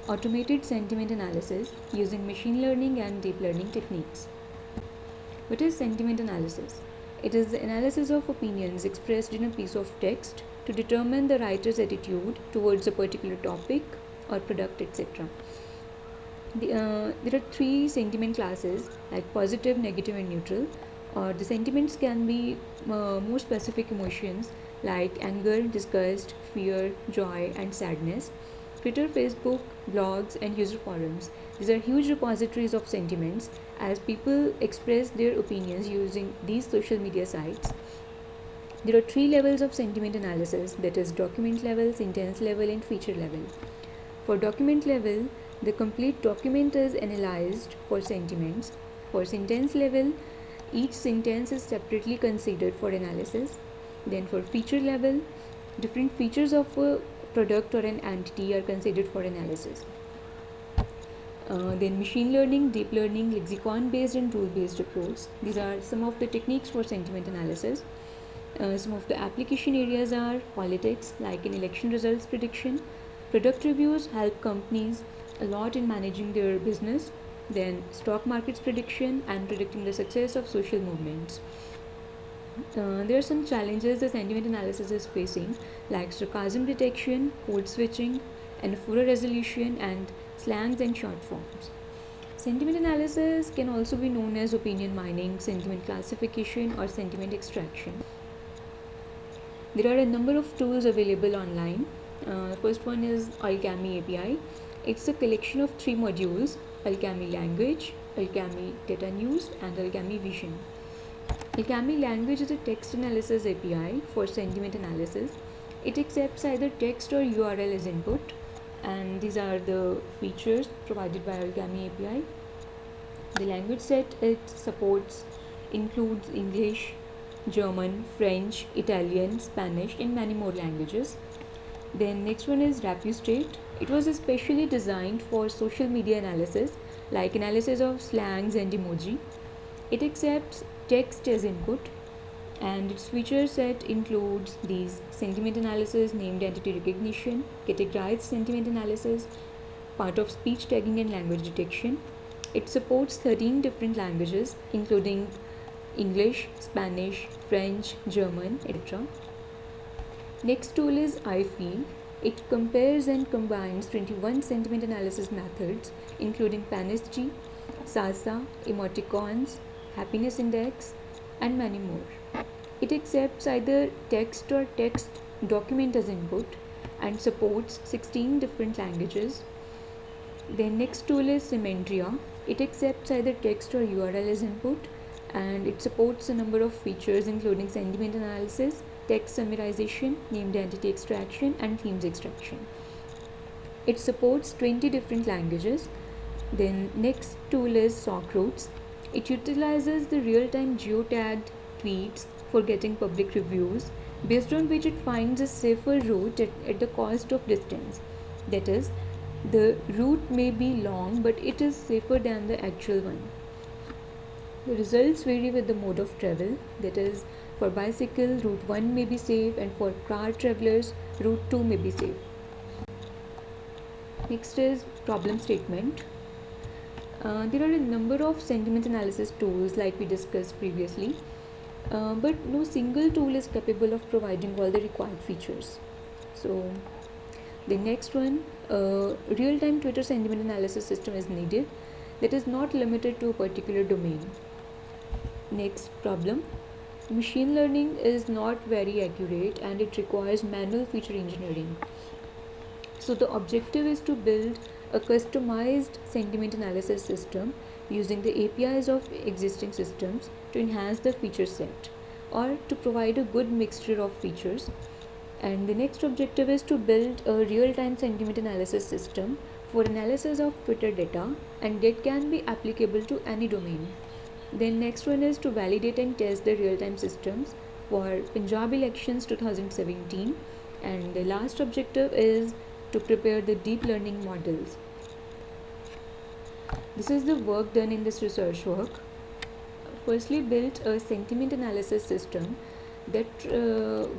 automated sentiment analysis using machine learning and deep learning techniques. What is sentiment analysis? It is the analysis of opinions expressed in a piece of text to determine the writer's attitude towards a particular topic or product, etc. There are three sentiment classes like positive, negative, and neutral. The sentiments can be more specific emotions like anger, disgust, fear, joy, and sadness. Twitter, Facebook, blogs, and user forums. These are huge repositories of sentiments as people express their opinions using these social media sites. There are three levels of sentiment analysis, that is, document level, sentence level, and feature level. For document level, the complete document is analyzed for sentiments. For sentence level, each sentence is separately considered for analysis. Then for feature level, different features of a product or an entity are considered for analysis. Then machine learning, deep learning, lexicon based and rule based approach. These are some of the techniques for sentiment analysis. Some of the application areas are politics, like in election results prediction. Product reviews help companies a lot in managing their business. Then stock markets prediction and predicting the success of social movements. There are some challenges the sentiment analysis is facing, like sarcasm detection, code switching, anaphora resolution, and slangs and short forms. Sentiment analysis can also be known as opinion mining, sentiment classification, or sentiment extraction. There are a number of tools available online. First one is Alchemy API. It's a collection of three modules: Alchemy Language, Alchemy Data News, and Alchemy Vision. Alchemy Language is a text analysis API for sentiment analysis. It accepts either text or URL as input, and these are the features provided by Alchemy API. The language set it supports includes English, German, French, Italian, Spanish, and many more languages. Then next one is Rapustate. It was especially designed for social media analysis, like analysis of slangs and emoji. It accepts text as input, and its feature set includes these: sentiment analysis, named entity recognition, categorized sentiment analysis, part of speech tagging, and language detection. It supports 13 different languages, including English, Spanish, French, German, etc. Next tool is iFeel. It compares and combines 21 sentiment analysis methods, including PANSG, SASA, emoticons, happiness index, and many more. It accepts either text or text document as input and supports 16 different languages. The next tool is Symmetria. It accepts either text or URL as input, and it supports a number of features including sentiment analysis, text summarization, named entity extraction, and themes extraction. It supports 20 different languages. Then next tool is Socroots. It utilizes the real-time geotagged tweets for getting public reviews, based on which it finds a safer route at the cost of distance. That is, the route may be long, but it is safer than the actual one. The results vary with the mode of travel. That is, for bicycle, route 1 may be safe, and for car travelers, route 2 may be safe. Next is problem statement. There are a number of sentiment analysis tools like we discussed previously, but no single tool is capable of providing all the required features. So the next one, real-time Twitter sentiment analysis system is needed that is not limited to a particular domain. Next problem, machine learning is not very accurate and it requires manual feature engineering. So the objective is to build a customized sentiment analysis system using the APIs of existing systems to enhance the feature set or to provide a good mixture of features. And the next objective is to build a real-time sentiment analysis system for analysis of Twitter data, and that can be applicable to any domain. Then next one is to validate and test the real-time systems for Punjab elections 2017, and the last objective is to prepare the deep learning models. This is the work done in this research work. Firstly, built a sentiment analysis system that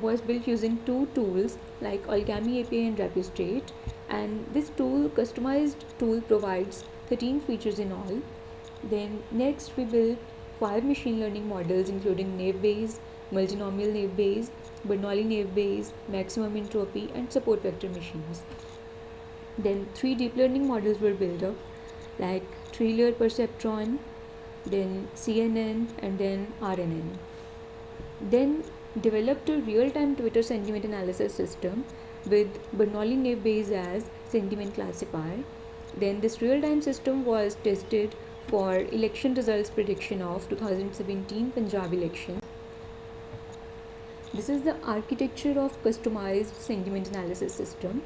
was built using two tools like Alchemy API and Rapustate. And this customized tool provides 13 features in all. Then next we built 5 machine learning models including naive Bayes, multinomial naive Bayes, Bernoulli naive Bayes, maximum entropy and support vector machines. Then 3 deep learning models were built up like 3-layer perceptron, then CNN and then RNN. Then developed a real-time Twitter sentiment analysis system with Bernoulli naive Bayes as sentiment classifier. Then this real-time system was tested for election results prediction of 2017 Punjab election. This is the architecture of customized sentiment analysis system.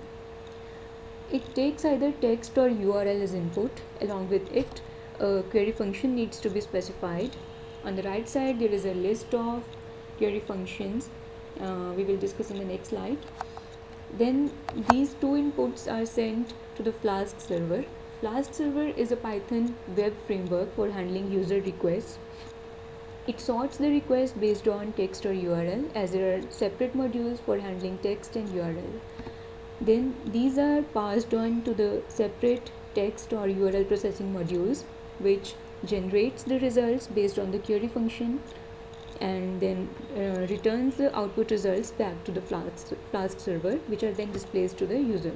It takes either text or URL as input. Along with it, a query function needs to be specified. On the right side, there is a list of query functions. We will discuss in the next slide. Then these two inputs are sent to the Flask server. Flask server is a Python web framework for handling user requests. It sorts the request based on text or URL, as there are separate modules for handling text and URL. Then these are passed on to the separate text or URL processing modules, which generates the results based on the query function and then returns the output results back to the Flask server, which are then displayed to the user.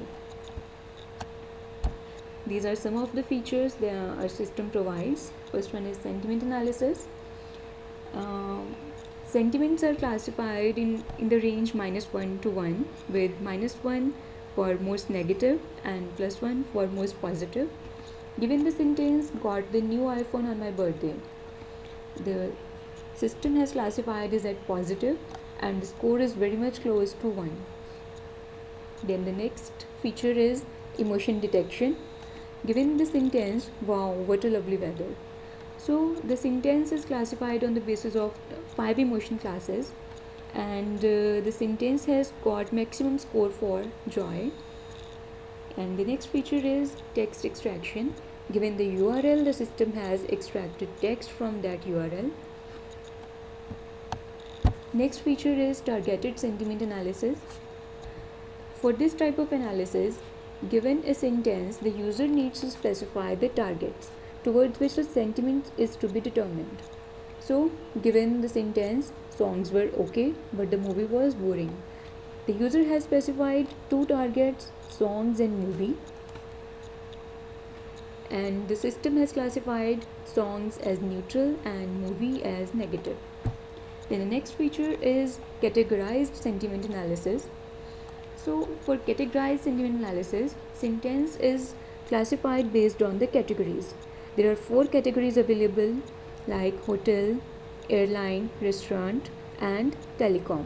These are some of the features that our system provides. First one is sentiment analysis. Sentiments are classified in the range -1 to 1, with -1 for most negative and +1 for most positive. Given the sentence, got the new iPhone on my birthday, the system has classified it as positive and the score is very much close to 1. Then the next feature is emotion detection. Given the sentence, wow, what a lovely weather. So the sentence is classified on the basis of 5 emotion classes, and the sentence has got maximum score for joy. And the next feature is text extraction. Given the URL, the system has extracted text from that URL. Next feature is targeted sentiment analysis. For this type of analysis, given a sentence, the user needs to specify the targets towards which the sentiment is to be determined. So, given the sentence, songs were okay, but the movie was boring. The user has specified 2 targets, songs and movie. And the system has classified songs as neutral and movie as negative. Then the next feature is categorized sentiment analysis. So, for categorized sentiment analysis, sentence is classified based on the categories. There are 4 categories available like hotel, airline, restaurant and telecom.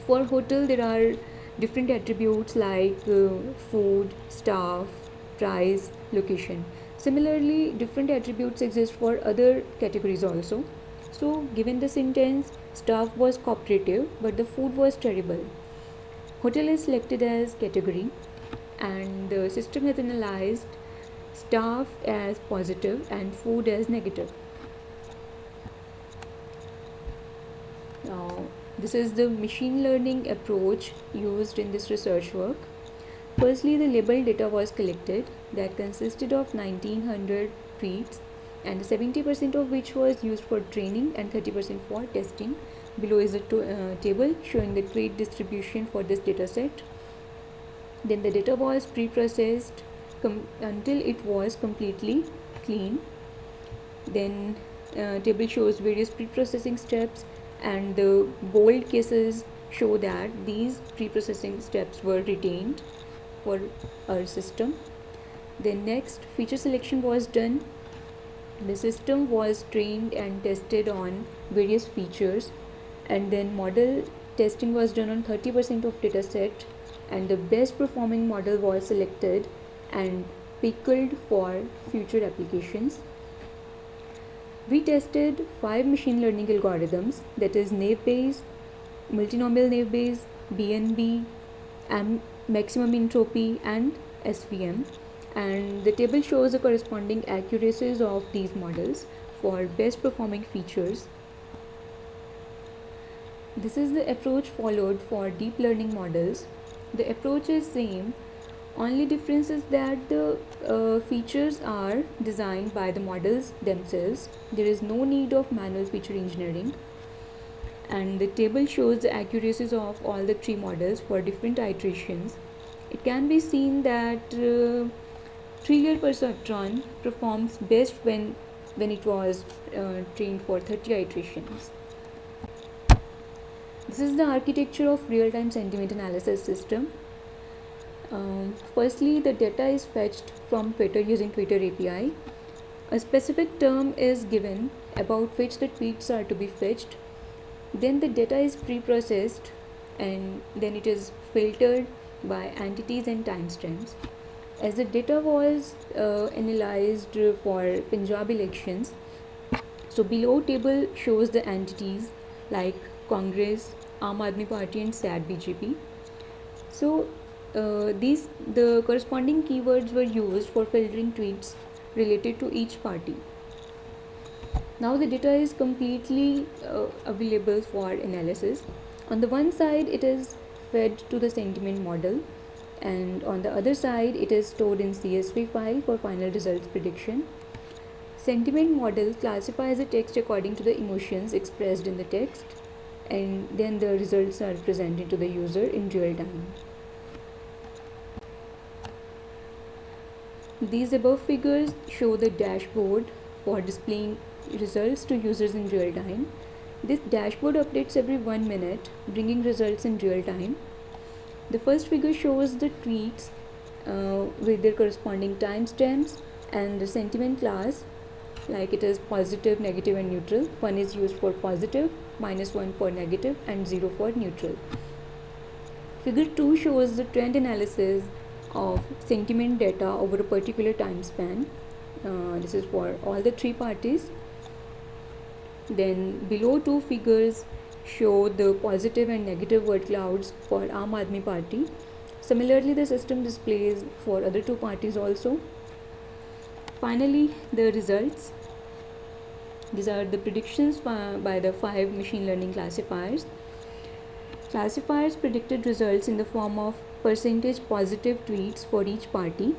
For hotel, there are different attributes like food, staff, price, location. Similarly, different attributes exist for other categories also. So, given the sentence, staff was cooperative but the food was terrible. Hotel is selected as category and the system has analyzed staff as positive and food as negative. Now, this is the machine learning approach used in this research work. Firstly, the labeled data was collected that consisted of 1900 tweets and 70% of which was used for training and 30% for testing. Below is a table showing the tweet distribution for this dataset. Then the data was pre-processed until it was completely clean. Then table shows various pre-processing steps, and the bold cases show that these pre-processing steps were retained for our system. Then next, feature selection was done. The system was trained and tested on various features, and then model testing was done on 30% of dataset, and the best performing model was selected and pickled for future applications. We tested 5 machine learning algorithms, that is naive Bayes, multinomial naive Bayes, BNB, maximum entropy and SVM, and the table shows the corresponding accuracies of these models for best performing features. This is the approach followed for deep learning models. The approach is same Only difference is that the features are designed by the models themselves. There is no need of manual feature engineering, and the table shows the accuracies of all the three models for different iterations. It can be seen that 3-layer perceptron performs best when it was trained for 30 iterations. This is the architecture of real-time sentiment analysis system. Firstly, the data is fetched from Twitter using Twitter API. A specific term is given about which the tweets are to be fetched. Then the data is pre-processed and then it is filtered by entities and timestamps. As the data was analyzed for Punjab elections, so below table shows the entities like Congress, Aam Aadmi Party and SAD BJP. So the corresponding keywords were used for filtering tweets related to each party. Now the data is completely available for analysis. On the one side, it is fed to the sentiment model, and on the other side, it is stored in CSV file for final results prediction. Sentiment model classifies the text according to the emotions expressed in the text, and then the results are presented to the user in real time. These above figures show the dashboard for displaying results to users in real time. This dashboard updates every 1 minute, bringing results in real time. The first figure shows the tweets with their corresponding timestamps and the sentiment class, like it is positive, negative and neutral. 1 is used for positive, -1 for negative and 0 for neutral. Figure 2 shows the trend analysis of sentiment data over a particular time span. This is for all the three parties. Then below two figures show the positive and negative word clouds for Aam Aadmi Party. Similarly, the system displays for other two parties also. Finally, the results. These are the predictions by the 5 machine learning classifiers. Classifiers predicted results in the form of percentage positive tweets for each party,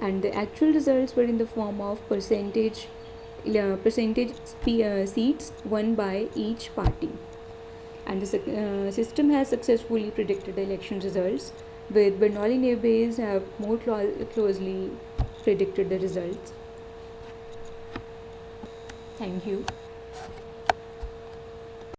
and the actual results were in the form of percentage seats won by each party. And the system has successfully predicted the election results, with Bernoulli Bayes have more closely predicted the results. Thank you.